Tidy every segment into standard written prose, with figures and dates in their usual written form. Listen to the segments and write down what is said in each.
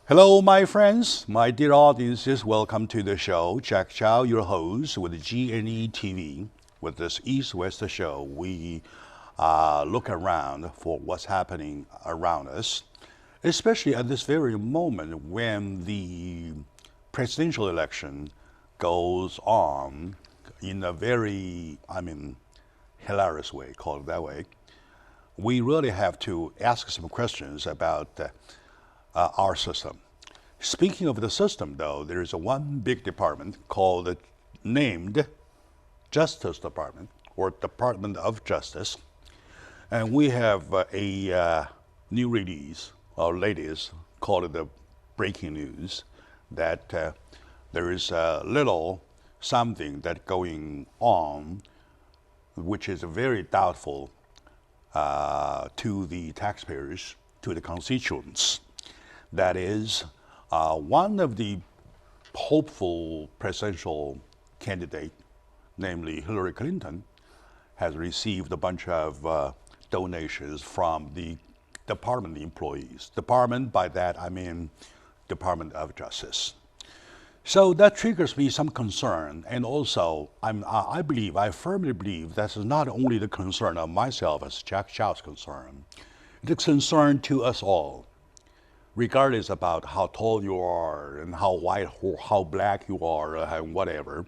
Hello, my friends, my dear audiences. Welcome to the show. Jack Chow, your host with G&E TV. With this East-West show, we look around for what's happening around us, especially at this very moment when the presidential election goes on in a very, hilarious way, call it that way. We really have to ask some questions about our system. Speaking of the system, though, there is one big department called named Justice Department or Department of Justice, and we have a new release or latest called it the breaking news that there is a little something that going on, which is very doubtful to the taxpayers, to the constituents. That is, one of the hopeful presidential candidate, namely Hillary Clinton, has received a bunch of donations from the department employees. Department, by that I mean Department of Justice. So that triggers me some concern, and also I firmly believe that's not only the concern of myself as Jack Chow's concern, it's a concern to us all, regardless about how tall you are and how white or how black you are and whatever.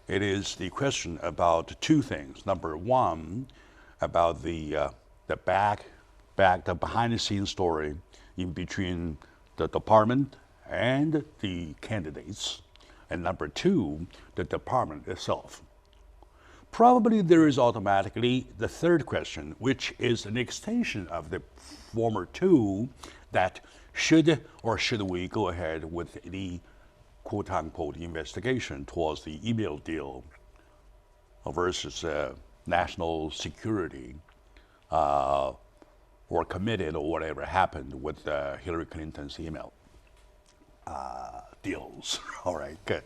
It is the question about two things. Number one, about the behind the scenes story in between the department and the candidates. And number two, the department itself. Probably there is automatically the third question, which is an extension of the former two, that should we go ahead with the quote-unquote investigation towards the email deal versus national security or committed or whatever happened with Hillary Clinton's email deals. All right, good.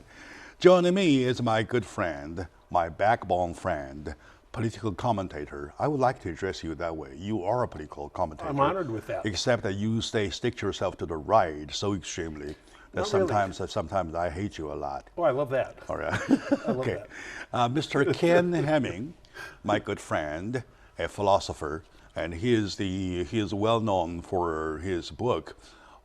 Joining me is my good friend, my backbone friend, political commentator. I would like to address you that way. You are a political commentator. I'm honored with that. Except that you stick yourself to the right so extremely that sometimes I hate you a lot. Oh, I love that. All right. I love Okay. that. Mr. Ken Hemming, my good friend, a philosopher, and he is well known for his book,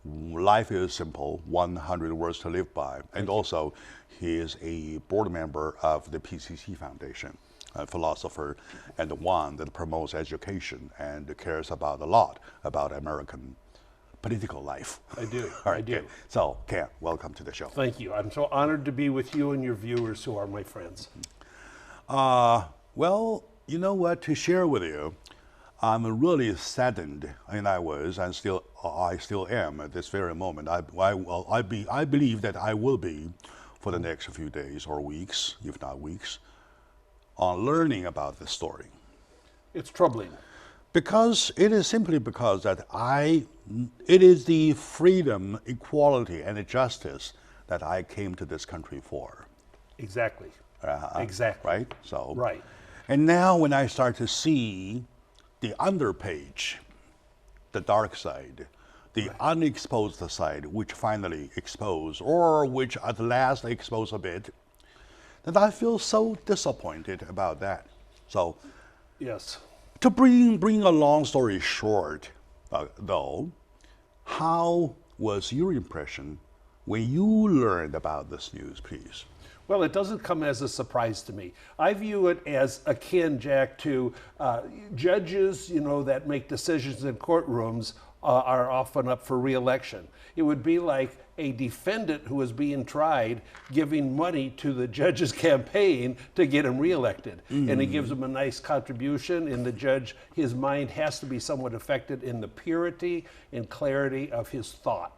Life is Simple, 100 Words to Live By. And also, he is a board member of the PCC Foundation, a philosopher, and the one that promotes education and cares about a lot about American political life. I do. All right, I do. Ken. So, Ken, welcome to the show. Thank you. I'm so honored to be with you and your viewers who are my friends. Well, you know what, to share with you, I'm really saddened, and I still am at this very moment. I believe that I will be for the next few days or weeks, if not weeks, on learning about this story. It's troubling. Because it is simply because that it is the freedom, equality, and the justice that I came to this country for. Exactly. Exactly. Right? So. Right. And now when I start to see the underpage, the dark side, the unexposed side, which finally exposed, or which at last exposed a bit, that I feel so disappointed about that. So, yes. To bring a long story short, though, how was your impression when you learned about this news, please? Well, it doesn't come as a surprise to me. I view it as akin, Jack, to judges, that make decisions in courtrooms are often up for re-election. It would be like a defendant who is being tried giving money to the judge's campaign to get him reelected. And he gives him a nice contribution, and the judge, his mind has to be somewhat affected in the purity and clarity of his thought.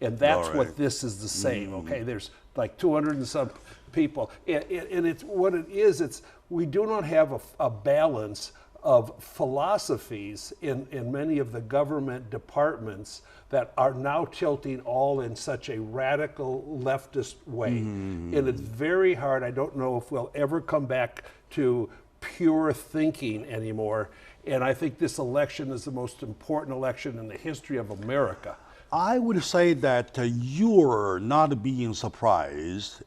And that's what this is the same, okay? There's like 200 and some people. And it's what it is, we do not have a balance of philosophies in many of the government departments that are now tilting all in such a radical leftist way. And it's very hard. I don't know if we'll ever come back to pure thinking anymore. And I think this election is the most important election in the history of America. I would say that your not being surprised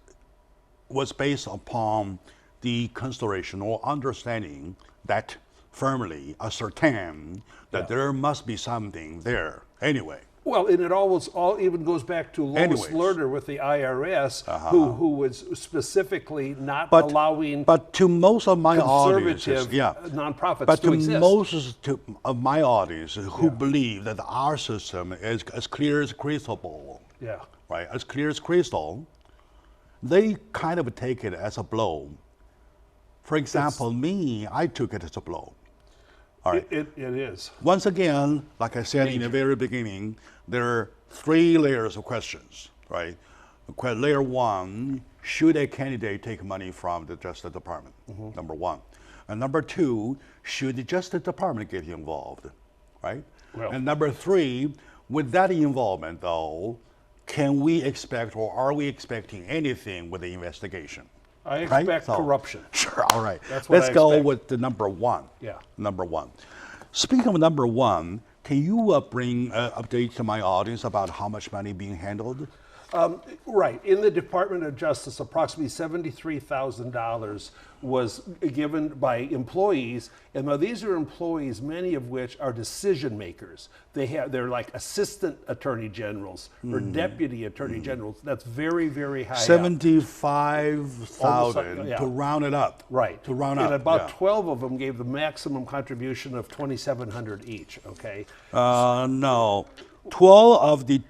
was based upon the consideration or understanding that firmly ascertain that there must be something there anyway. Well, and it all even goes back to Lois Lerner with the IRS, who was specifically not allowing but to most of my conservative audiences, nonprofits to exist. most of my audience who believe that our system is as clear as crystal ball, right, as clear as crystal, they kind of take it as a blow. For example, me, I took it as a blow. All right. It is. Once again, like I said in the very beginning, there are 3 layers of questions, right? Layer 1, should a candidate take money from the Justice Department? Number 1. And number 2, should the Justice Department get involved, right? Well, and number 3, with that involvement, though, can we expect or are we expecting anything with the investigation? I expect corruption. Sure, all right. That's what Let's go with the number 1. Yeah. Number 1. Speaking of number 1, can you bring update to my audience about how much money being handled? Right. In the Department of Justice, approximately $73,000 was given by employees. And now these are employees, many of which are decision makers. They're like assistant attorney generals or deputy attorney generals. That's very, very high. 75,000 to round it up. Right. To round and up. about 12 of them gave the maximum contribution of $2,700 each. Okay. No. 12 of the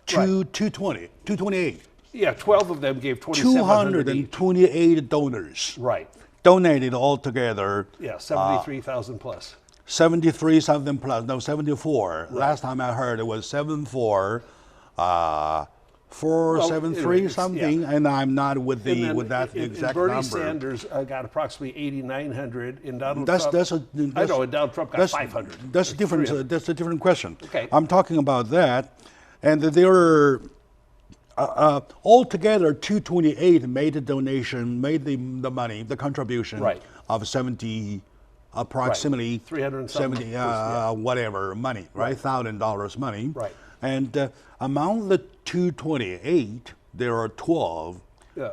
228. Yeah, 12 of them gave $2,700 each. 228 donors. Right. Donated altogether. Yeah, 73,000 plus. 73 something plus. No, 74. Right. Last time I heard it was 74. 473 something, and I'm not with that exact Bernie number. Sanders got approximately 8,900, and Donald Trump. I know, and Donald Trump got 500. That's different. That's a different question. Okay. I'm talking about that, and there are altogether 228 made the donation, made the money, the contribution of 70. Approximately 370 whatever money, right? $1,000 money. Right. And among the 228, there are 12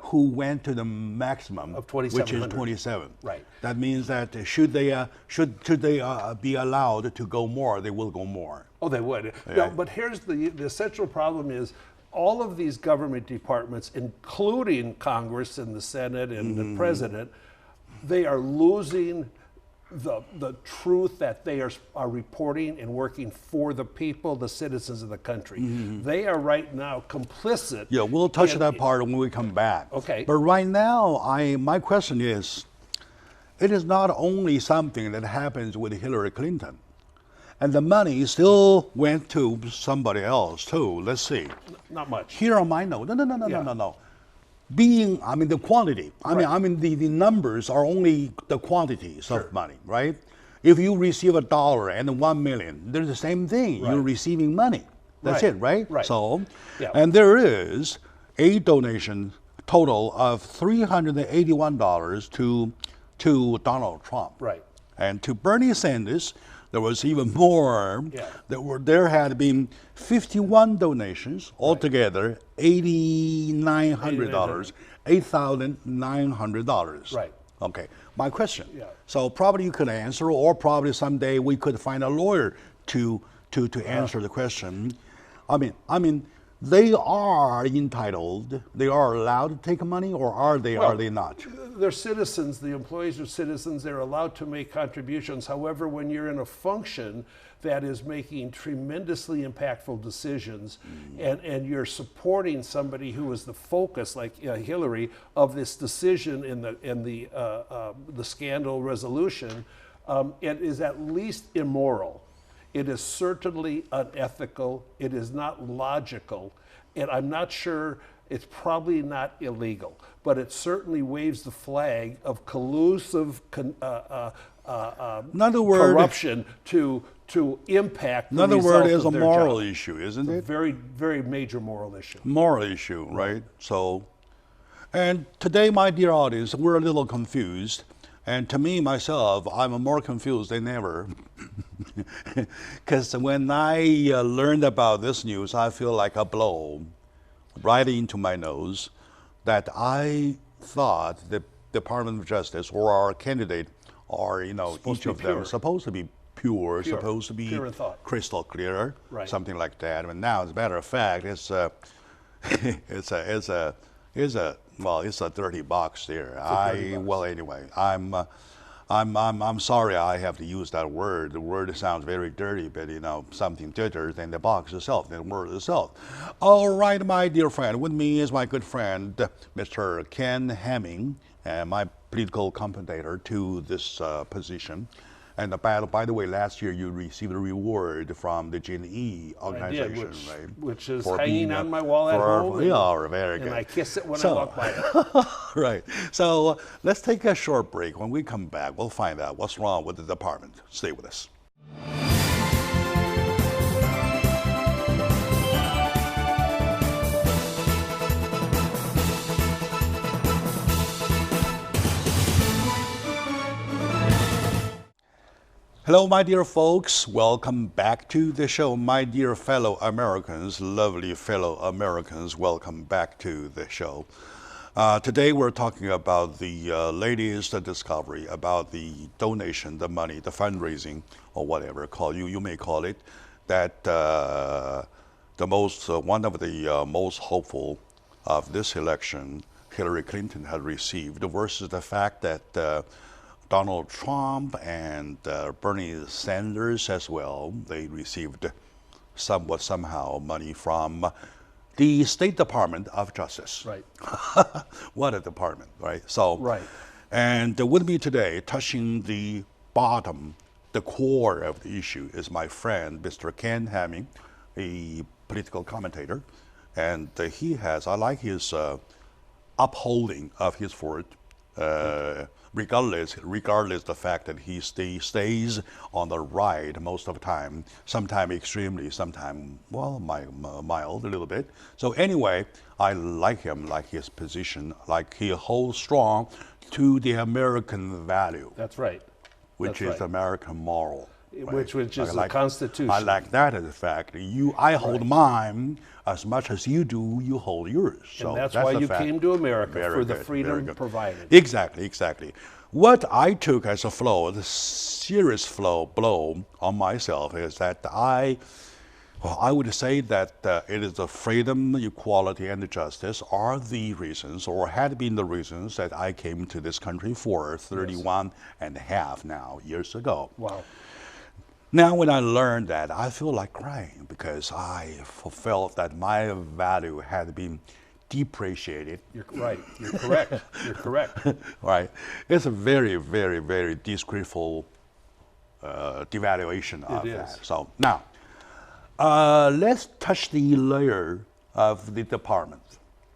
who went to the maximum of which is 27. Right. That means that should they be allowed to go more, they will go more. Oh, they would. Yeah. No, but here's the central problem is all of these government departments, including Congress and the Senate and the President, they are losing the truth that they are reporting and working for the people, the citizens of the country. They are right now complicit. Yeah, we'll touch that part when we come back. Okay. But right now, my question is, it is not only something that happens with Hillary Clinton, and the money still went to somebody else too. Let's see. Not much. Here on my note, no. The quantity. I mean, the numbers are only the quantities of money, right? If you receive $1 and 1 million, they're the same thing. You're receiving money. That's it, right? Right. So, and there is a donation total of $381 to Donald Trump. Right. And to Bernie Sanders, there was even more. Yeah. There had been 51 donations altogether, $8,900, $8,900. Right. Okay. My question. Yeah. So probably you could answer, or probably someday we could find a lawyer to answer the question. I mean, they are entitled. They are allowed to take money, or are they not? They're citizens. The employees are citizens. They're allowed to make contributions. However, when you're in a function that is making tremendously impactful decisions, and you're supporting somebody who is the focus, like Hillary, of this decision in the scandal resolution, it is at least immoral. It is certainly unethical. It is not logical. And I'm not sure, it's probably not illegal, but it certainly waves the flag of collusive corruption to impact the Another result word is a of their moral job. issue, isn't it? Very, very major moral issue. Moral issue, right? So, and today, my dear audience, we're a little confused And to me, myself, I'm more confused than ever. Because when I learned about this news, I feel like a blow right into my nose that I thought the Department of Justice or our candidate or, each of them supposed to be pure, supposed to be pure in thought, crystal clear, right. something like that. And now, as a matter of fact, it's it's a dirty box there. Well, anyway, I'm sorry I have to use that word. The word sounds very dirty, but something dirtier than the box itself, than the word itself. All right, my dear friend, with me is my good friend, Mr. Ken Hemming, my political commentator to this position. And by the way, last year you received a reward from the G&E organization, right? Which is hanging on my wall at home. Yeah, very good. And I kiss it when I walk by it. Right. So let's take a short break. When we come back, we'll find out what's wrong with the department. Stay with us. Hello, my dear folks. Welcome back to the show. My dear fellow Americans, lovely fellow Americans, welcome back to the show. Today we're talking about the latest discovery about the donation, the money, the fundraising, or whatever you may call it, that one of the most hopeful of this election, Hillary Clinton, had received versus the fact that Donald Trump and Bernie Sanders as well, they received somehow money from the State Department of Justice. Right. What a department, right? So, right. And with me today, touching the bottom, the core of the issue, is my friend, Mr. Ken Hemming, a political commentator. And I like his upholding of his word. Regardless the fact that he stays on the right most of the time, sometimes extremely, sometimes, well, mild a little bit. So anyway, I like him, like his position, like he holds strong to the American value. That's right. Which is American moral. Right? Which is the Constitution. I like that as a fact. I hold mine as much as you do, you hold yours. So and that's why you came to America, for the freedom provided. Exactly. What I took as the serious blow on myself is that I would say that it is the freedom, equality, and the justice are the reasons, or had been the reasons, that I came to this country for 31 and a half now years ago. Wow. Now, when I learned that, I feel like crying because I felt that my value had been depreciated. You're right. You're correct. You're correct. Right. It's a very, very, very disgraceful devaluation of that. So now, let's touch the layer of the department.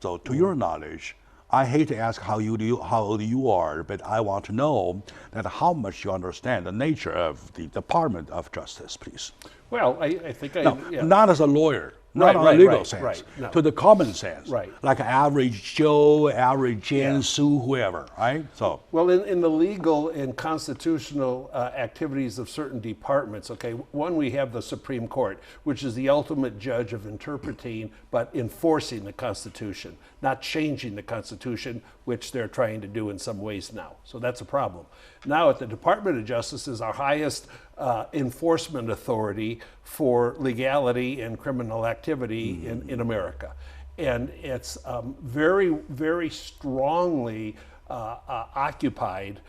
So, to your knowledge, I hate to ask how old you are, but I want to know that how much you understand the nature of the Department of Justice, please. Well, I think not as a lawyer, not on a legal sense, no. To the common sense, right? Like average Joe, average Jen, Sue, whoever, right? So, well, in the legal and constitutional activities of certain departments, one, we have the Supreme Court, which is the ultimate judge of interpreting but enforcing the Constitution, not changing the Constitution, which they're trying to do in some ways now. So that's a problem. Now, at the Department of Justice is our highest enforcement authority for legality and criminal activity in America. And it's very, very strongly occupied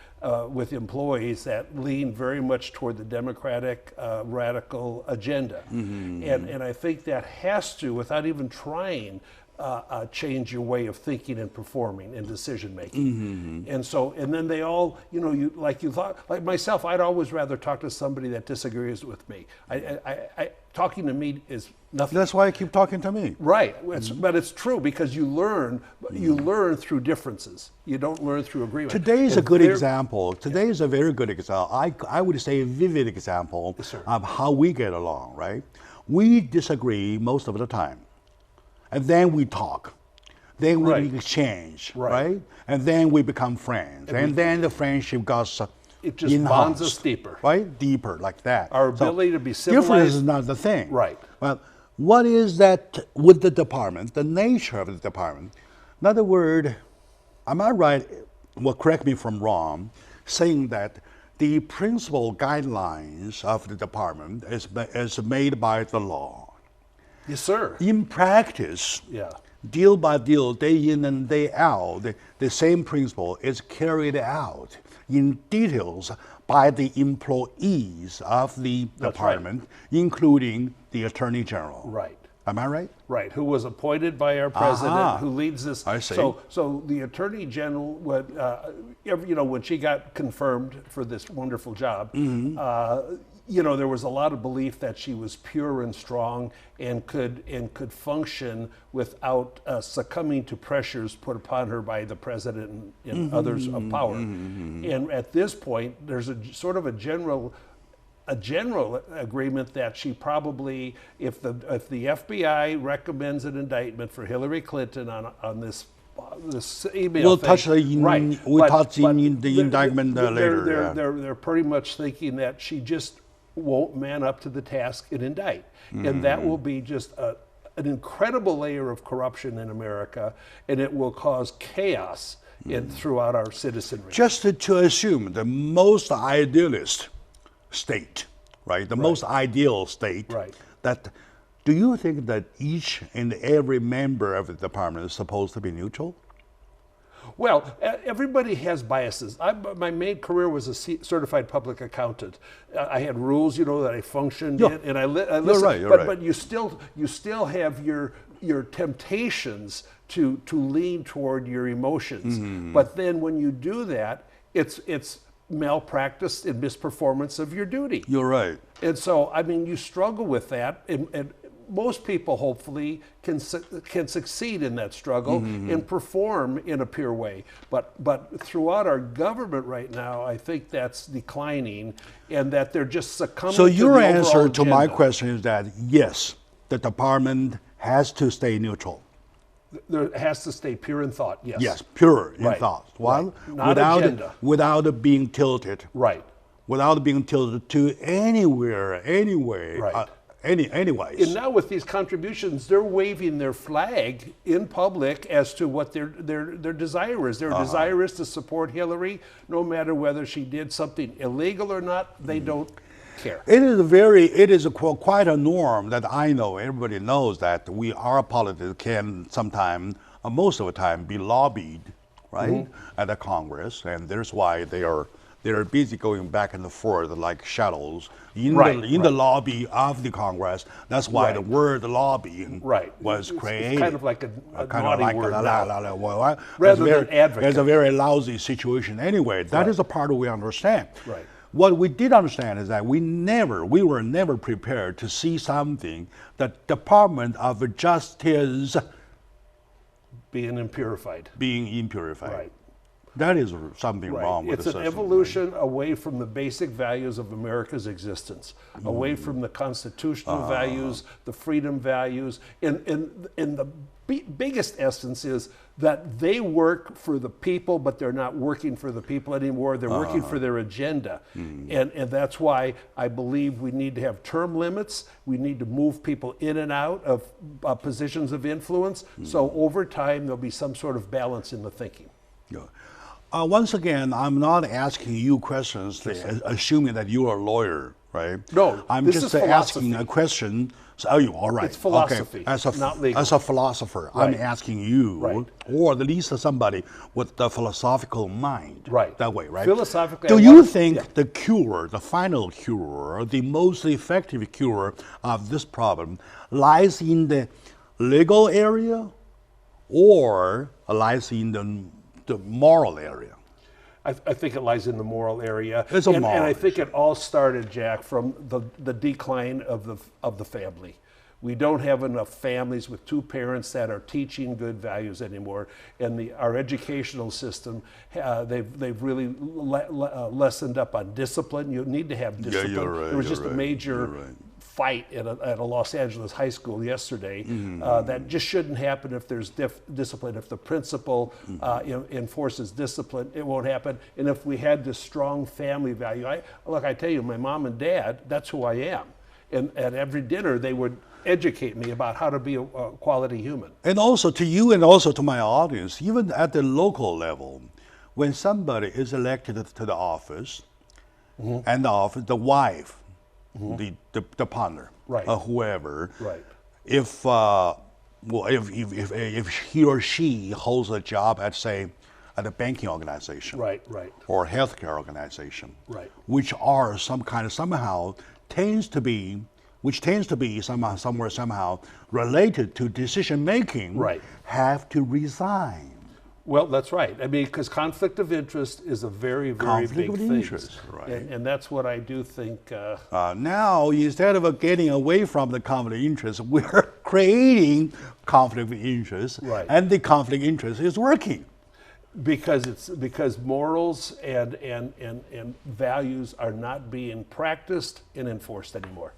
with employees that lean very much toward the Democratic radical agenda. And I think that has to, without even trying, change your way of thinking and performing and decision making. And then they all, like myself, I'd always rather talk to somebody that disagrees with me. Talking to me is nothing. That's why I keep talking to me. Right, but it's true, because you learn through differences. You don't learn through agreement. Today is a good example. Today is a very good example. I would say a vivid example of how we get along, right? We disagree most of the time. And then we talk. then we Right. exchange, Right. right? And then we become friends. And then the friendship goes It just bonds us deeper. right? Deeper, like that. Our ability to be Difference civilized. is not the thing. Right. Well, what is that with the department, the nature of the department? In other words, am I right, well, correct me if I'm wrong, saying that the principal guidelines of the department is made by the law. Yes, sir. In practice, Yeah. deal by deal, day in and day out, the same principle is carried out in details by the employees of the That's department, including the Attorney General. Right. Am I right? Right, who was appointed by our president, Aha. who leads this. I see. So the attorney general would, when she got confirmed for this wonderful job, there was a lot of belief that she was pure and strong and could function without succumbing to pressures put upon her by the president and others of power. And at this point, there's a sort of a general agreement that she probably, if the FBI recommends an indictment for Hillary Clinton on this email We'll thing, touch in the indictment later. They're pretty much thinking that she just won't man up to the task and indict, and that will be just an incredible layer of corruption in America, and it will cause chaos throughout our citizenry. Just to assume the most idealist state, right? The most ideal state. Right. That, do you think that each and every member of the department is supposed to be neutral? Well, everybody has biases. My main career was a certified public accountant. I had rules, that I functioned in, and I listened. Right, you're but right. but you still have your temptations to lean toward your emotions. But then when you do that, it's malpractice and misperformance of your duty. You're right. And so, you struggle with that, and most people hopefully can succeed in that struggle and perform in a pure way. But throughout our government right now, I think that's declining, and that they're just succumbing So to your the answer overall to my agenda. question is that yes, the department has to stay neutral. There has to stay pure in thought. Yes. Yes, pure in Right. thought. Well, Right. Not agenda. without being tilted. Right. Without being tilted to anywhere, anyway, Right. anyways. And now with these contributions, they're waving their flag in public as to what their desire is. Their desire is to support Hillary, no matter whether she did something illegal or not. They don't care. It is quite a norm that I know, everybody knows that our politics can sometimes, most of the time, be lobbied, right, at the Congress, and that's why they're busy going back and forth like shadows in the lobby of the Congress. That's why the word lobbying was created. It's kind of like a naughty word now. Rather than advocate. It's a very lousy situation anyway. That is a part we understand. Right. What we did understand is that we were never prepared to see something that Department of Justice being impurified. Right. That is something wrong with It's the an system. evolution away from the basic values of America's existence, away from the constitutional values, the freedom values, and the biggest essence is that they work for the people, but they're not working for the people anymore. They're working for their agenda, and that's why I believe we need to have term limits. We need to move people in and out of positions of influence. So over time, there'll be some sort of balance in the thinking. Yeah. Once again, I'm not asking you questions assuming that you are a lawyer, right? No, I'm this just is asking philosophy. a question. So, oh, you all right? It's philosophy, Okay. not legal. As a philosopher, I'm Right. asking you, Right. or at least somebody with the philosophical mind, Right. That way, right? Philosophically, do I you want- think yeah. the cure, the final cure, the most effective cure of this problem lies in the legal area, or lies in the moral area? I think it lies in the moral area. It's a and I moral think it all started, Jack, from the decline of the family. We don't have enough families with two parents that are teaching good values anymore, and our educational system they've really lessened up on discipline. You need to have discipline. you're right, There was you're just a right, major you're right. fight at a Los Angeles high school yesterday. That just shouldn't happen if there's discipline. If the principal enforces discipline, it won't happen. And if we had this strong family value, I tell you, my mom and dad, that's who I am. And at every dinner, they would educate me about how to be a quality human. And also to you and also to my audience, even at the local level, when somebody is elected to the office, and the wife, the partner, Right. Whoever, Right. if he or she holds a job at, say, at a banking organization, Right. or a healthcare organization, Right. which are somehow tends to be somehow related to decision making, Right. have to resign. Well, that's right. I mean, because conflict of interest is a very, very Conflict big of thing. interest, right. And that's what I do think. Now, instead of getting away from the conflict of interest, we're creating conflict of interest, Right. and the conflict of interest is working. Because morals and values are not being practiced and enforced anymore.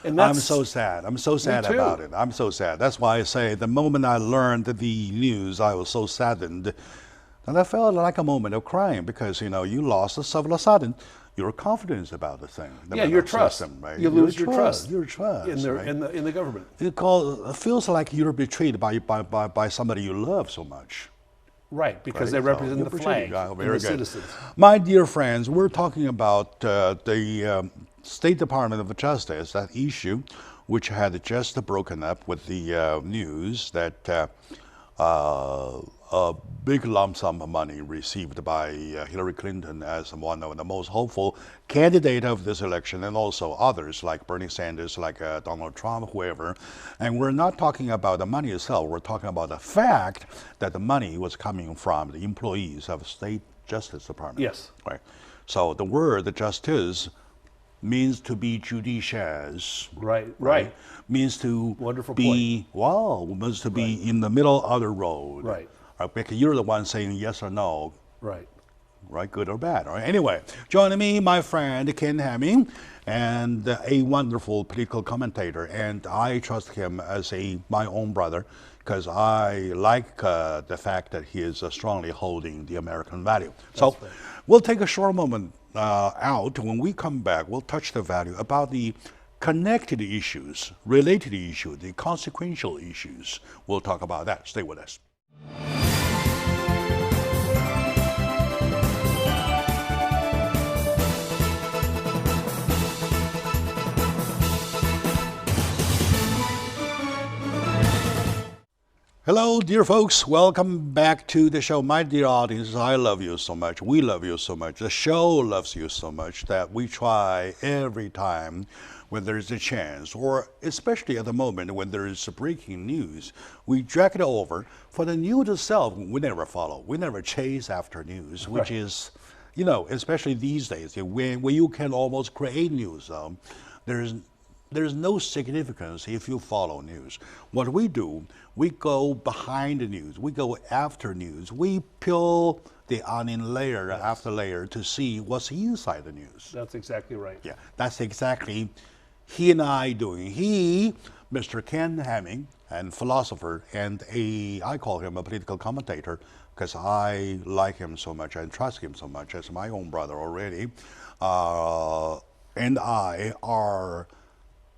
And I'm so sad. I'm so sad too. about it. I'm so sad. That's why I say the moment I learned the news, I was so saddened. And I felt like a moment of crying because, you lost all of a sudden your confidence about the thing. your trust. System, right? You lose your trust. Your trust. In right? the government. It feels like you're betrayed by somebody you love so much. Right, because Right, they so represent you're the portrayed. flag Yeah, and very the good. citizens. My dear friends, we're talking about the State Department of Justice, that issue, which had just broken up with the news that a big lump sum of money received by Hillary Clinton as one of the most hopeful candidate of this election, and also others like Bernie Sanders, like Donald Trump, whoever. And we're not talking about the money itself. We're talking about the fact that the money was coming from the employees of the State Justice Department. Yes. Right. So the word justice means to be judicious. Right. Means to Wonderful be, means to be in the middle of the road. Right. Because you're the one saying yes or no, Right. right, good or bad. All right. Anyway, joining me, my friend Ken Hemming, and a wonderful political commentator, and I trust him as my own brother because I like the fact that he is strongly holding the American value. So we'll take a short moment out. When we come back, we'll touch the value about the connected issues, related issues, the consequential issues. We'll talk about that. Stay with us. Hello, dear folks. Welcome back to the show. My dear audience, I love you so much. We love you so much. The show loves you so much that we try every time when there's a chance, or especially at the moment when there is breaking news, we drag it over. For the news itself, we never follow. We never chase after news, which is, especially these days, when you can almost create news, there's no significance if you follow news. What we do, we go behind the news. We go after news. We peel the onion layer after layer to see what's inside the news. That's exactly right. Yeah, that's exactly he and I doing. He, Mr. Ken Hemming, and philosopher, and I call him a political commentator because I like him so much and trust him so much as my own brother already. And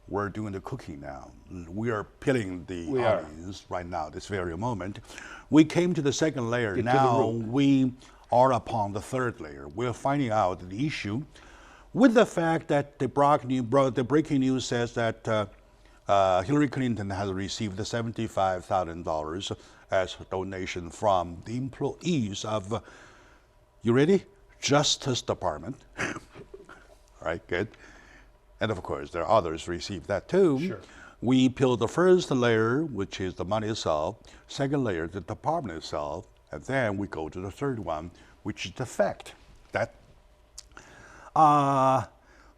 we're doing the cooking now. We are peeling the onions right now, this very moment. We came to the second layer. Now we are upon the third layer. We're finding out the issue with the fact that the breaking news says that Hillary Clinton has received $75,000 as a donation from the employees of, you ready? Justice Department. All right, good. And of course, there are others received that too. Sure. We peel the first layer, which is the money itself. Second layer, the department itself. And then we go to the third one, which is the fact that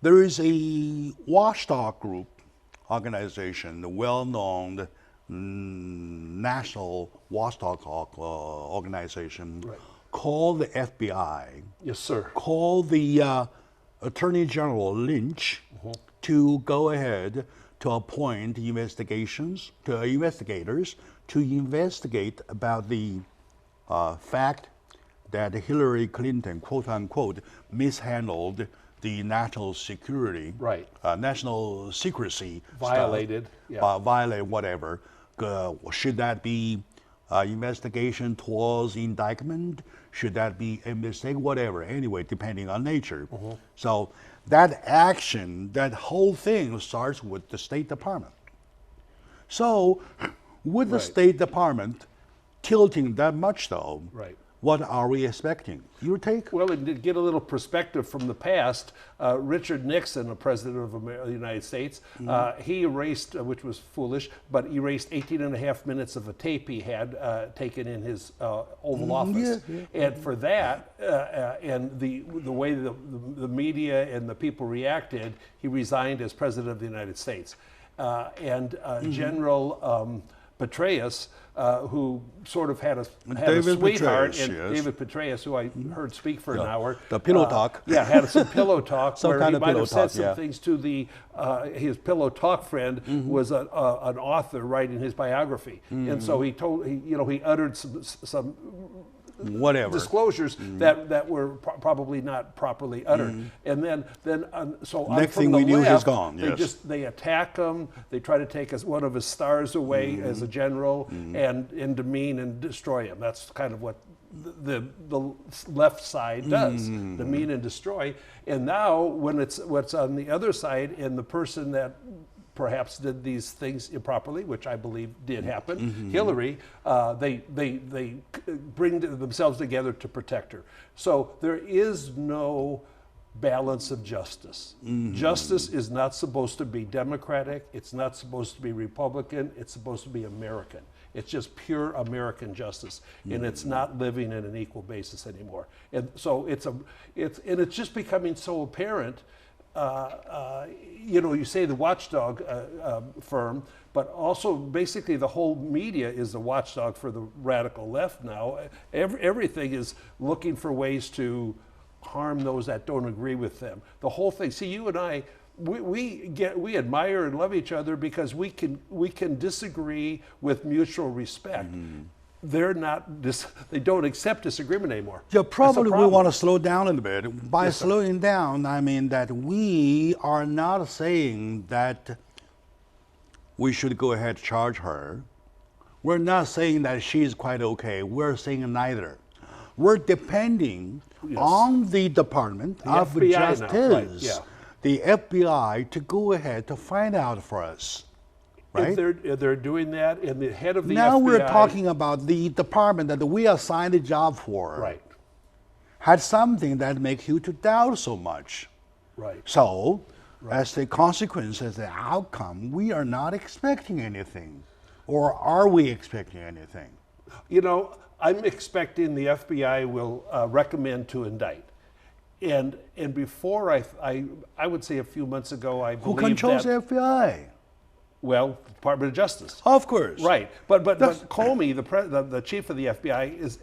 there is a watchdog group organization, the well-known national watchdog organization called the FBI. Yes, sir. Called the Attorney General Lynch to go ahead to appoint investigators to investigate about the fact that Hillary Clinton, quote unquote, mishandled the national security, Right. National secrecy, Violated, stuff, violate whatever. Should that be investigation towards indictment? Should that be a mistake? Whatever. Anyway, depending on nature. So that action, that whole thing starts with the State Department. So with the Right. State Department tilting that much though, Right. what are we expecting? Your take? Well, and to get a little perspective from the past, Richard Nixon, the President of the United States, he erased, which was foolish, but erased 18 and a half minutes of a tape he had taken in his Oval Office. And for that, and the way the media and the people reacted, he resigned as President of the United States. General Petraeus, who sort of had a sweetheart, Petraeus, and yes. David Petraeus, who I heard speak for an hour. The pillow talk. Yeah, had some pillow talk Some where kind he of might pillow have said talk, some yeah. things to the his pillow talk friend was an author writing his biography, and so he uttered some Whatever. disclosures that were probably not properly uttered, and then so Next from thing the we knew, he's left, gone, yes. they attack him. They try to take one of his stars away as a general and demean and destroy him. That's kind of what the left side does: demean and destroy. And now when it's what's on the other side, and the person that perhaps did these things improperly, which I believe did happen, Hillary, they bring themselves together to protect her. So there is no balance of justice. Justice is not supposed to be Democratic. It's not supposed to be Republican. It's supposed to be American. It's just pure American justice, and it's not living in an equal basis anymore. And so it's just becoming so apparent. You say the watchdog firm, but also basically the whole media is the watchdog for the radical left now. Everything is looking for ways to harm those that don't agree with them. The whole thing. See, you and I, we admire and love each other because we can disagree with mutual respect. They're not. They don't accept disagreement anymore. Yeah, probably we problem. want to slow down a little bit. By Yes, sir. slowing down, I mean that we are not saying that we should go ahead and charge her. We're not saying that she's quite okay. We're saying neither. We're depending Yes. on the Department The of FBI now, Justice, right, yeah. the FBI, to go ahead to find out for us. Right? If they're doing that, and the head of the Now FBI, we're talking about the department that we assigned a job for. right, Had something that makes you to doubt so much. right. So, as the consequence, as the outcome, we are not expecting anything. Or are we expecting anything? I'm expecting the FBI will recommend to indict. And before I would say a few months ago, I Who believe controls that, the FBI? well, the Department of Justice. Of course. Right, but Comey, the chief of the FBI, is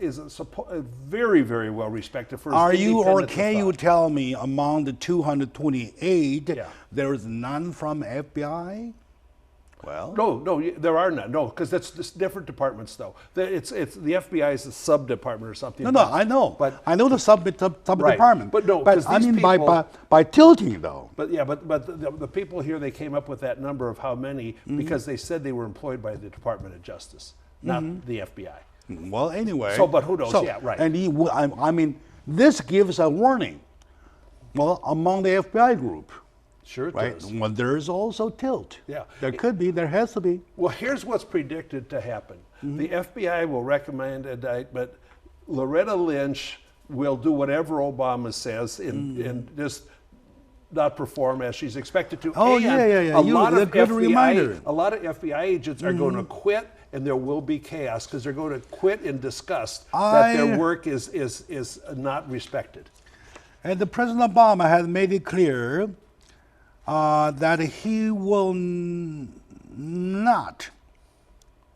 very, very well respected for his Are you or independence of can you thought. tell me among the 228, Yeah. there is none from FBI? Well, No, there are none. No, because that's just different departments, though. It's the FBI is a sub department or something. no, I know. But I know the sub department. But no, 'cause I these mean people- by tilting though. But the people here, they came up with that number of how many Mm-hmm. because they said they were employed by the Department of Justice, not the FBI. Well, anyway. So, but who knows? Yeah, right. And I mean, this gives a warning. Well, among the FBI group, Sure it right? does. Well, there is also tilt. Yeah. There has to be. Well, here's what's predicted to happen. Mm-hmm. The FBI will recommend indictment. Loretta Lynch will do whatever Obama says and just not perform as she's expected to. Oh, And yeah. A lot of Good reminder. A lot of FBI agents are going to quit, and there will be chaos because they're going to quit in disgust that their work is not respected. And the President Obama has made it clear that he will not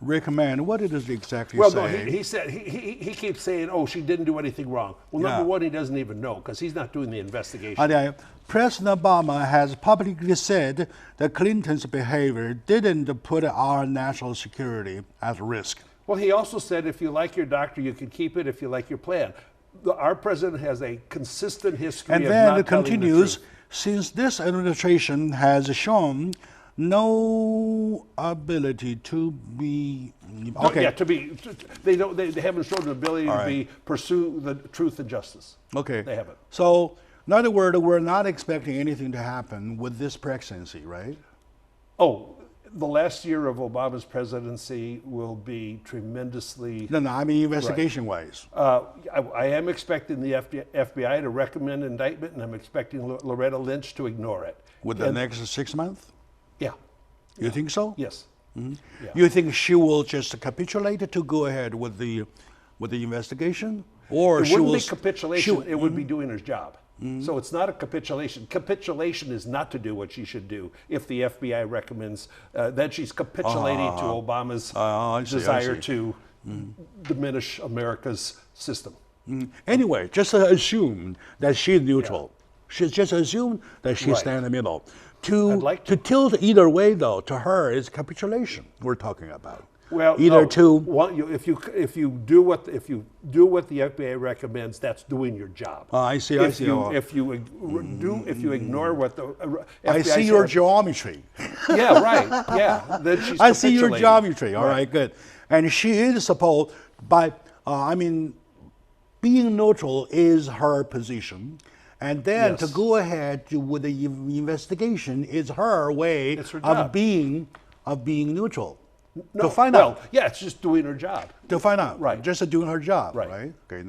recommend? What did it exactly Well, say? no, he said he keeps saying, "Oh, she didn't do anything wrong." Well, Yeah. number one, he doesn't even know because he's not doing the investigation. President Obama has publicly said that Clinton's behavior didn't put our national security at risk. Well, he also said, "If you like your doctor, you can keep it. If you like your plan." Our president has a consistent history And of then not it telling the continues, truth. since this administration has shown no ability to be okay. Yeah, they haven't shown an ability to pursue the truth and justice. Okay. They haven't. So, in other words, we're not expecting anything to happen with this presidency, right? Oh, the last year of Obama's presidency will be tremendously. No, I mean investigation-wise. I am expecting the FBI to recommend indictment, and I'm expecting Loretta Lynch to ignore it. With the next 6 months? Yeah. You think so? Yes. Yeah. You think she will just capitulate to go ahead with the investigation, or It she wouldn't will be capitulation. It would be doing her job. So it's not a capitulation. Capitulation is not to do what she should do. If the FBI recommends, then she's capitulating to Obama's desire to diminish America's system. Anyway, just assume that she's neutral. She's just assume that she's Right. standing in the middle. I'd like To tilt either way, though, to her is capitulation. We're talking about. Well, either no, to. if you do what the FBI recommends, that's doing your job. I see. If you ignore what the FBI I see your says- geometry. Yeah, right. Yeah, then she's I see your capitulating. geometry. All right, good. And she is supposed, being neutral is her position. And then Yes. to go ahead with the investigation is her way It's her of job. being neutral. No, to find well, out. yeah, it's just doing her job. To find out. Right. Just doing her job. Right. Right. Okay.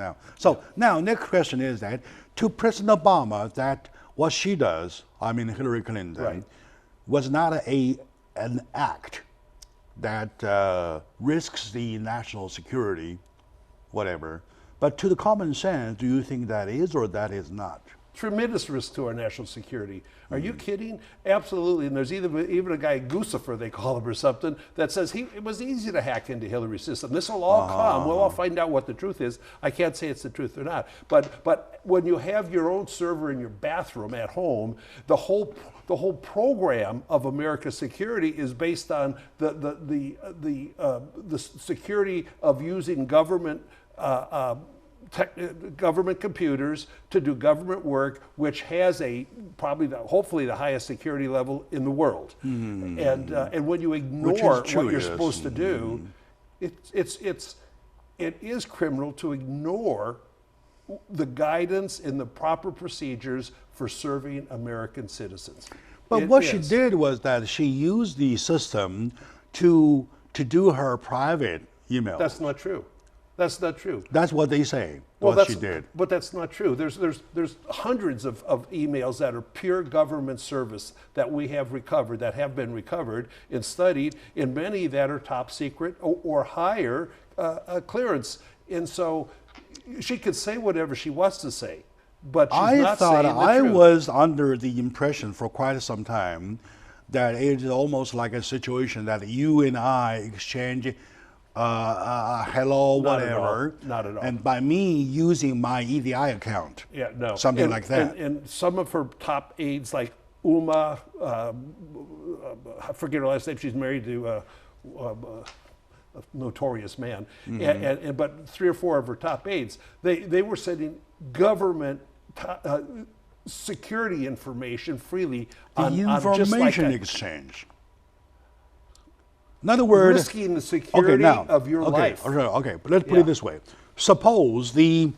Now next question is that to President Obama, that what she does, Hillary Clinton, Right. was not an act that risks the national security, whatever. But to the common sense, do you think that is or that is not? Tremendous risk to our national security. Are you kidding? Absolutely. And there's even a guy, Guccifer, they call him or something, that says it was easy to hack into Hillary's system. This will all come. We'll all find out what the truth is. I can't say it's the truth or not. But when you have your own server in your bathroom at home, the whole program of America's security is based on the security of using government government computers to do government work, which has hopefully the highest security level in the world. And when you ignore true, what you're yes. supposed to do, it is criminal to ignore the guidance and the proper procedures for serving American citizens. But what she did was that she used the system to do her private email. That's not true. That's not true. That's what they say. Well, what she did. But that's not true. There's hundreds of emails that are pure government service that we have recovered, that have been recovered and studied, and many that are top secret or higher clearance. And so she could say whatever she wants to say, but she's not saying the I truth. was under the impression for quite some time that it is almost like a situation that you and I exchange hello, Not at all. whatever. Not at all. And by me using my EDI account. Yeah, no. Something like that. And some of her top aides, like Uma, I forget her last name, she's married to a notorious man. But 3 or 4 of her top aides, they were sending government security information freely on just like Information that. exchange. In other words, Risking the security of your life. Okay, but let's put it this way. Suppose the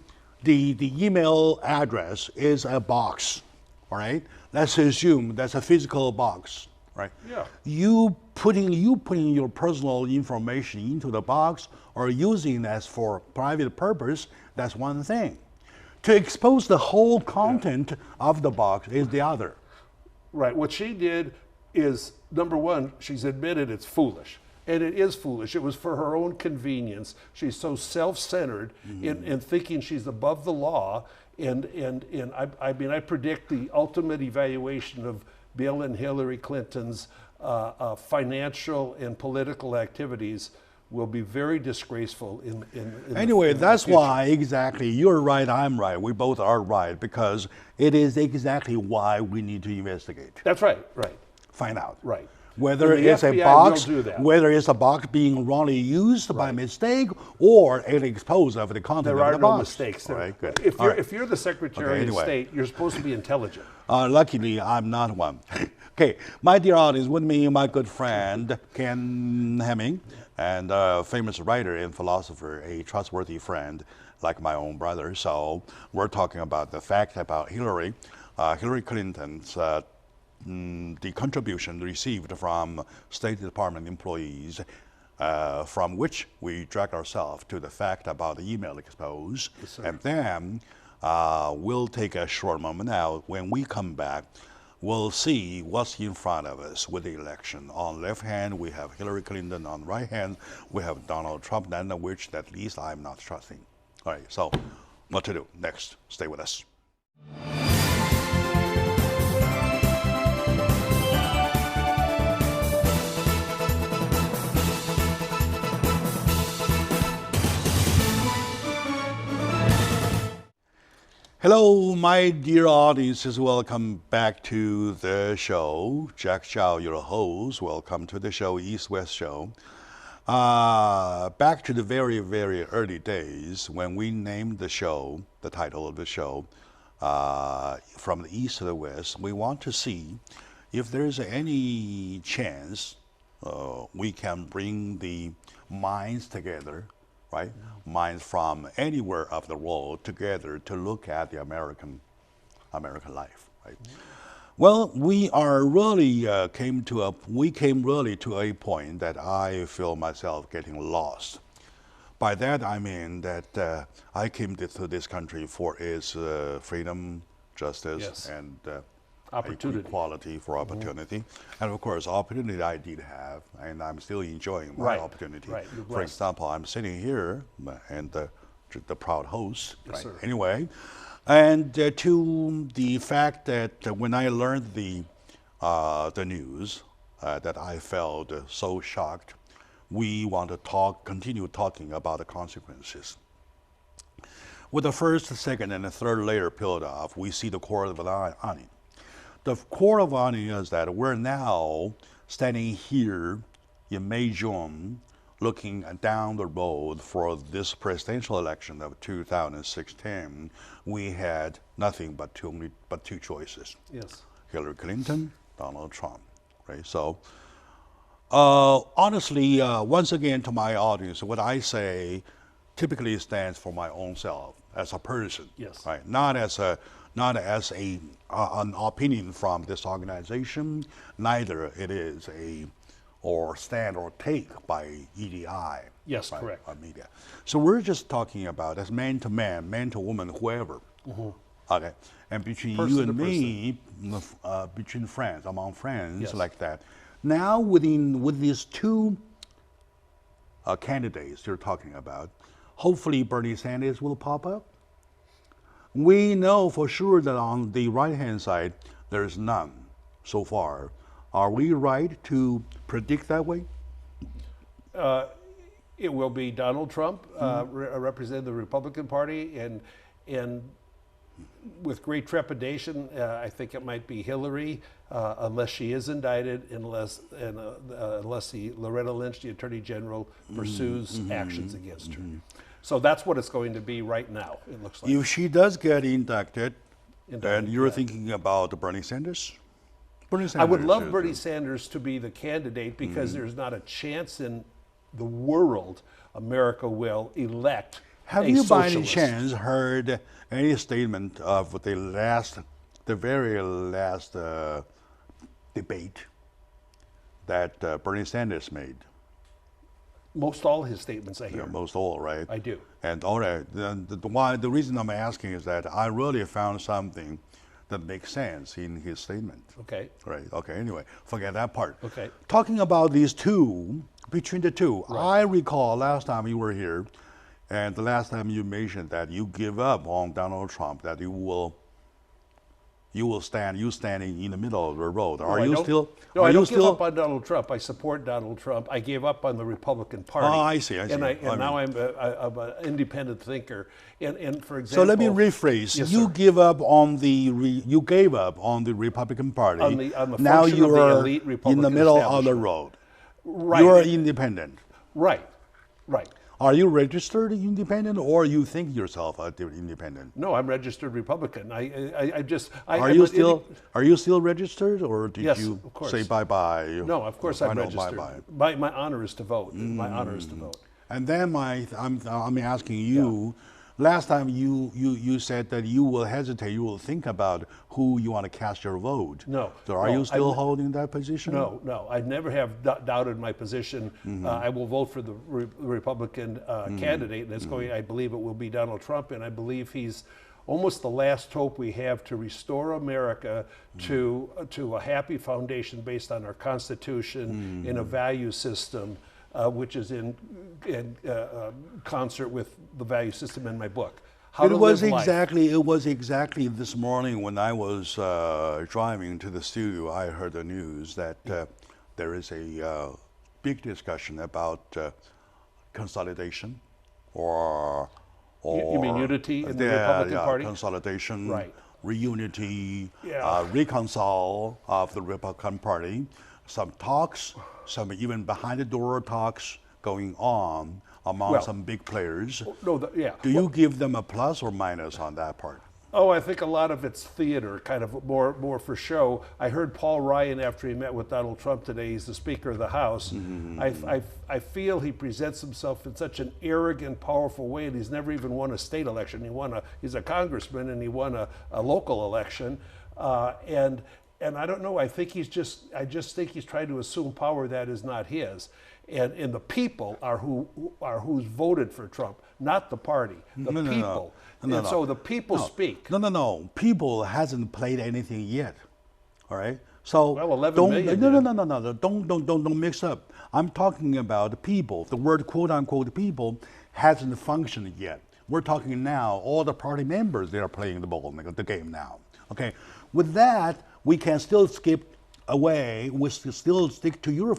email address is a box, all right? Let's assume that's a physical box, right? Yeah. You putting your personal information into the box or using it as for private purpose, that's one thing. To expose the whole content of the box is the other. Right. What she did is, number one, she's admitted it's foolish. And it is foolish. It was for her own convenience. She's so self-centered in thinking she's above the law. And I predict the ultimate evaluation of Bill and Hillary Clinton's financial and political activities will be very disgraceful Anyway, in that's the future. why exactly you're right, I'm right. We both are right because it is exactly why we need to investigate, That's right, right, find out right. whether And the it's a FBI box, will do that. whether it's a box being wrongly used by Right. mistake, or an expose of the content There of are the no box. mistakes. All right, good. If All you're right. if you're the Secretary Okay, of anyway. State, you're supposed to be intelligent. Luckily, I'm not one. Okay, my dear audience, with me, my good friend Ken Hemming, and a famous writer and philosopher, a trustworthy friend like my own brother. So we're talking about the fact about Hillary Clinton's the contribution received from State Department employees, from which we drag ourselves to the fact about the email expose. sir. And then we'll take a short moment now. When we come back, we'll see what's in front of us with the election. On left hand, we have Hillary Clinton. On right hand, we have Donald Trump, none of which at least I'm not trusting. All right, so what to do next? Stay with us. Hello, my dear audiences. Welcome back to the show. Jack Chow, your host. Welcome to the show, East-West Show. Back to the very, very early days when we named the show, the title of the show, From the East to the West. We want to see if there's any chance we can bring the minds together, right? Minds from anywhere of the world together to look at the American life, right? Well, we came really to a point that I feel myself getting lost. By that I mean that I came to this country for its freedom, justice, Yes. and Opportunity. equality for opportunity. And of course, opportunity I did have, and I'm still enjoying my Right. opportunity. Right. You're For blessed. example, I'm sitting here and the proud host. Yes, Right? sir. Anyway, and to the fact that when I learned the news, that I felt so shocked. We want to continue talking about the consequences. With the first, second, and the third layer peeled off, we see the core of the onion. The core of the onion is that we're now standing here in May, June, looking down the road for this presidential election of 2016. We had nothing but two choices: Yes. Hillary Clinton, Donald Trump. Right. So, honestly, once again, to my audience, what I say typically stands for my own self as a person. Yes. Right. Not as an opinion from this organization. Neither it is or stand or take by EDI. Yes, right, correct. or media. So we're just talking about as man to man, man to woman, whoever. Okay. And between Person you to and me, between friends, among friends, Yes. like that. Now with these two candidates you're talking about, hopefully Bernie Sanders will pop up. We know for sure that on the right-hand side, there's none so far. Are we right to predict that way? It will be Donald Trump representing the Republican Party, and with great trepidation, I think it might be Hillary, unless she is indicted, unless the Loretta Lynch, the Attorney General, pursues actions against her. So that's what it's going to be right now. It looks like. If she does get indicted, Indicted, and you're yeah. thinking about Bernie Sanders? Bernie Sanders I would love is- Bernie Sanders to be the candidate because there's not a chance in the world America will elect Have a you by any socialist. chance heard any statement of the very last debate that Bernie Sanders made? Most all his statements I hear. Most all, right? I do. And all right, the reason I'm asking is that I really found something that makes sense in his statement. Okay. Right. Okay. Anyway, forget that part. Okay. Talking about these two, between the two, I recall last time you were here, and the last time you mentioned that you give up on Donald Trump, that you will you standing in the middle of the road. No, Are I you don't- still? No, are I you don't still? give up on Donald Trump. I support Donald Trump. I gave up on the Republican Party. Oh, I see. And now I'm an independent thinker. And for So example, let me rephrase. Yes, You sir. give up on you gave up on the Republican Party. On the now function you of the are elite in the Republican middle of the establishment. road. Right. You are independent. Right. Right. Are you registered independent, or you think yourself independent? No, I'm registered Republican. I just. Are you still registered, or did Yes, you of course. say bye bye? No, of course I'm Final registered. bye-bye. My honor is to vote. My honor is to vote. And then I'm asking you. Last time you said that you will hesitate, you will think about who you want to cast your vote. No. So are you still holding that position? No. I never have doubted my position. I will vote for the Republican candidate, and it's going. I believe it will be Donald Trump, and I believe he's almost the last hope we have to restore America to a happy foundation based on our Constitution in a value system. Which is in concert with the value system in my book. How to was live life. it was exactly this morning when I was driving to the studio. I heard the news that there is a big discussion about consolidation, or You mean unity in the Republican Party? Consolidation, Right. reunity, Yeah. reconcile of the Republican Party. Some talks, some even behind the door talks going on among some big players. No, yeah. Do you give them a plus or minus on that part? Oh, I think a lot of it's theater, kind of more for show. I heard Paul Ryan after he met with Donald Trump today. He's the Speaker of the House. I feel he presents himself in such an arrogant, powerful way, and he's never even won a state election. He's a congressman, and he won a local election, and I don't know. I just think he's trying to assume power that is not his, and the people are who's voted for Trump, not the party. The people. No. So the people speak. No. People hasn't played anything yet. All right. So 11 million no. Don't mix up. I'm talking about the people. The word "quote unquote" people hasn't functioned yet. We're talking now. All the party members, they are playing the game now. Okay. With that, we can still skip away. We still stick to your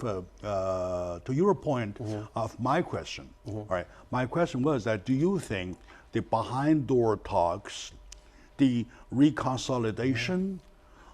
point of my question. All right. My question was that: do you think the behind door talks, the reconsolidation,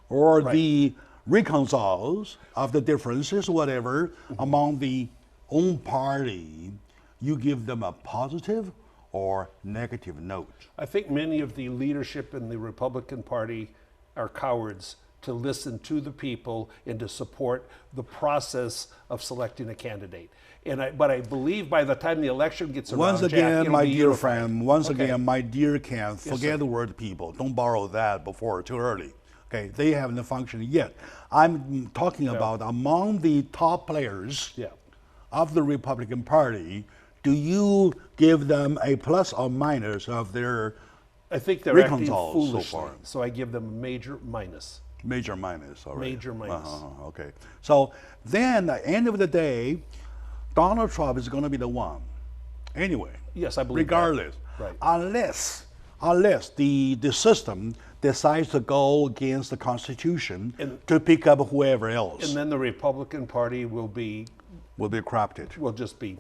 or the reconciles of the differences, whatever, among the own party, you give them a positive or negative note? I think many of the leadership in the Republican Party are cowards to listen to the people and to support the process of selecting a candidate. But I believe by the time the election gets around, Once Jack, again, it'll my be dear unified. friend, once Okay. again, my dear Ken, sir. forget the word people. Don't borrow that before too early. Okay, they haven't functioned yet. I'm talking about among the top players of the Republican Party, do you give them a plus or minus of their I think they're acting reconcile so foolishly, far? so I give them a major minus. Major minus, all right. Major minus. Okay. So then, at the end of the day, Donald Trump is going to be the one. Anyway. Yes, I believe that. regardless. Right. Unless the system decides to go against the Constitution to pick up whoever else. And then the Republican Party will corrupted. just be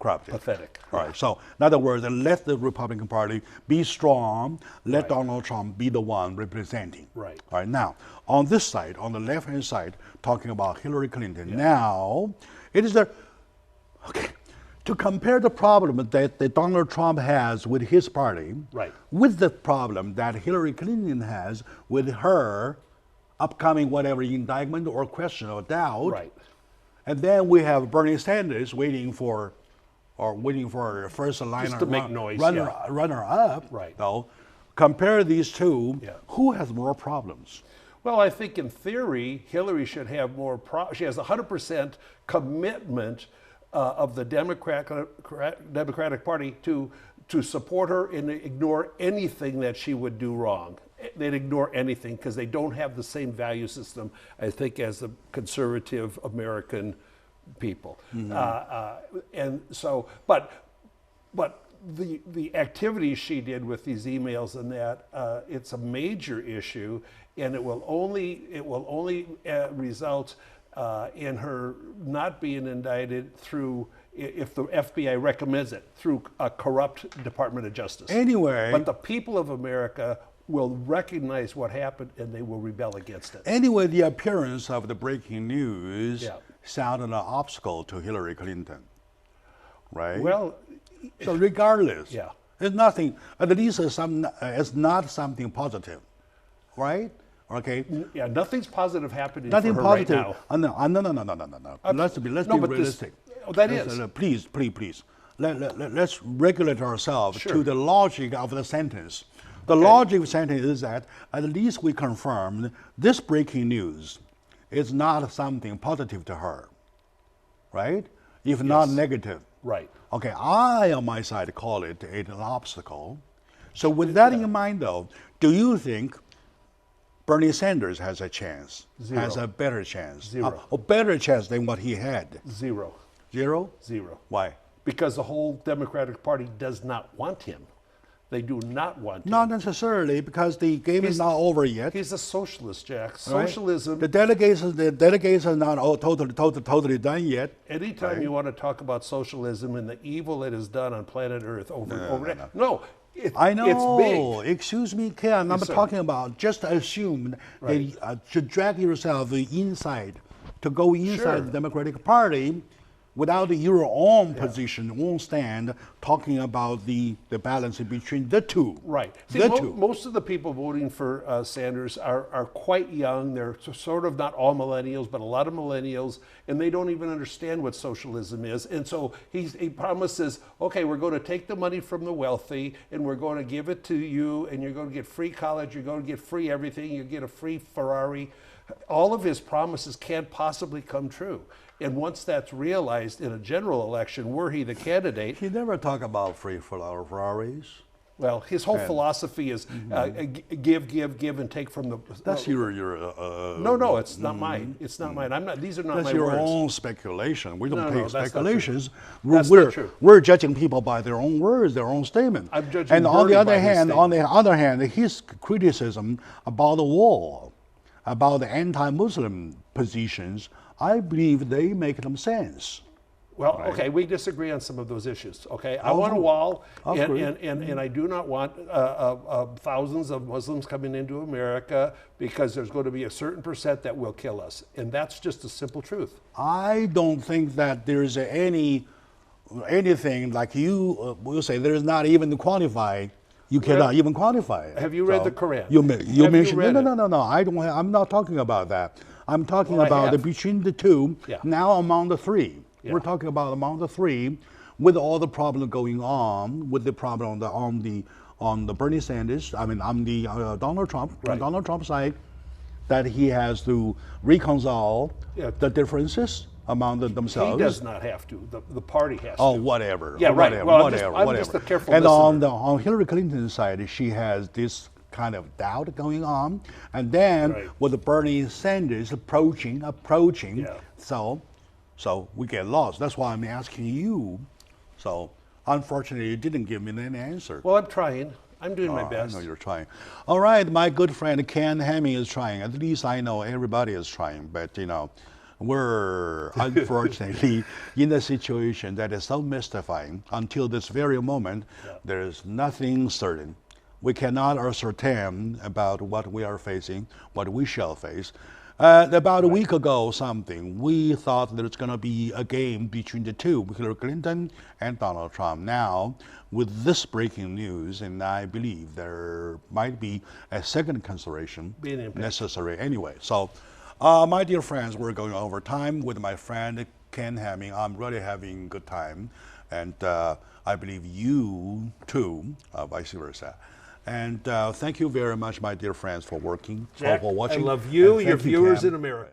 Corrupted. pathetic. All right. So, in other words, let the Republican Party be strong. Let Donald Trump be the one representing. Right. All right. Now, on this side, on the left-hand side, talking about Hillary Clinton. Now, it is to compare the problem that Donald Trump has with his party, with the problem that Hillary Clinton has with her upcoming whatever indictment or question or doubt. Right. And then we have Bernie Sanders waiting for a first line Just to make noise, runner up. Right. So compare these two. Who has more problems? Well, I think in theory, Hillary should have more. She has 100% commitment of the Democratic Party to support her and ignore anything that she would do wrong. They'd ignore anything because they don't have the same value system, I think, as the conservative American people. And so, but the activities she did with these emails and that, it's a major issue, and it will only result in her not being indicted through, if the FBI recommends it, through a corrupt Department of Justice. Anyway. But the people of America will recognize what happened and they will rebel against it. Anyway, the appearance of the breaking news sounded an obstacle to Hillary Clinton, right? Well, so regardless, yeah, it's nothing. At least it's not something positive, right? Okay. Yeah, nothing's positive happening Nothing for her positive. right now. No. Let's be realistic. That is. Please. Let's regulate ourselves Sure. to the logic of the sentence. The logic of the sentence is that at least we confirmed this breaking news is not something positive to her, right? If not negative. Right. Okay, I on my side call it an obstacle. So with that in mind though, do you think Bernie Sanders has a chance? Zero. Has a better chance? Zero. A better chance than what he had? Zero. Zero? Zero. Why? Because the whole Democratic Party does not want him. They do not want him. Not necessarily, because the game is not over yet. He's a socialist, Jack. Right? Socialism. The delegates are not all totally done yet. Anytime you want to talk about socialism and the evil it has done on planet Earth over and over again. I know. It's big. Excuse me, Ken. I'm sir. talking about just assume that to drag yourself inside, to go inside the Democratic Party without your own position, own stand, talking about the balance between the two. Right. See, most of the people voting for Sanders are quite young. They're sort of not all millennials, but a lot of millennials, and they don't even understand what socialism is. And so he promises, okay, we're going to take the money from the wealthy, and we're going to give it to you, and you're going to get free college, you're going to get free everything, you get a free Ferrari. All of his promises can't possibly come true. And once that's realized in a general election, were he the candidate... He never talked about free Ferraris. Well, his whole philosophy is give, and take from the... That's your No, it's not mine. It's not mine. These are not my words. That's your own speculation. We don't take speculations. We're judging people by their own words, their own statement. I'm judging and Bernie on the other hand, his criticism about the wall, about the anti-Muslim positions, I believe they make them sense. Well, okay, we disagree on some of those issues. Okay, I want a wall, and I do not want thousands of Muslims coming into America, because there's going to be a certain percent that will kill us, and that's just the simple truth. I don't think that there's anything like you will say. There's not even quantify. You cannot even quantify. Have you read the Quran? You mentioned no. I don't. I'm not talking about that. I'm talking about between the two. Now among the three, we're talking about among the three, with all the problem going on, with the problem on the Bernie Sanders. I mean, on the Donald Trump, on Donald Trump's side, that he has to reconcile the differences among themselves. He does not have to. The party has to. Oh, whatever. Yeah, right. Whatever. I'm just a careful and listener. on Hillary Clinton's side, she has this kind of doubt going on, and then with the Bernie Sanders approaching, so we get lost. That's why I'm asking you. So unfortunately, you didn't give me an answer. Well, I'm trying. I'm doing my best. I know you're trying. All right, my good friend Ken Hemming is trying. At least I know everybody is trying, but we're unfortunately in a situation that is so mystifying. Until this very moment, there is nothing certain. We cannot ascertain about what we are facing, what we shall face. About a week ago, we thought there's going to be a game between the two, Hillary Clinton and Donald Trump. Now, with this breaking news, and I believe there might be a second consideration necessary anyway. So, my dear friends, we're going over time with my friend Ken Hemming. I'm really having a good time, and I believe you too, vice versa. And thank you very much, my dear friends, for working, Jack, for watching. I love you, your viewers in America.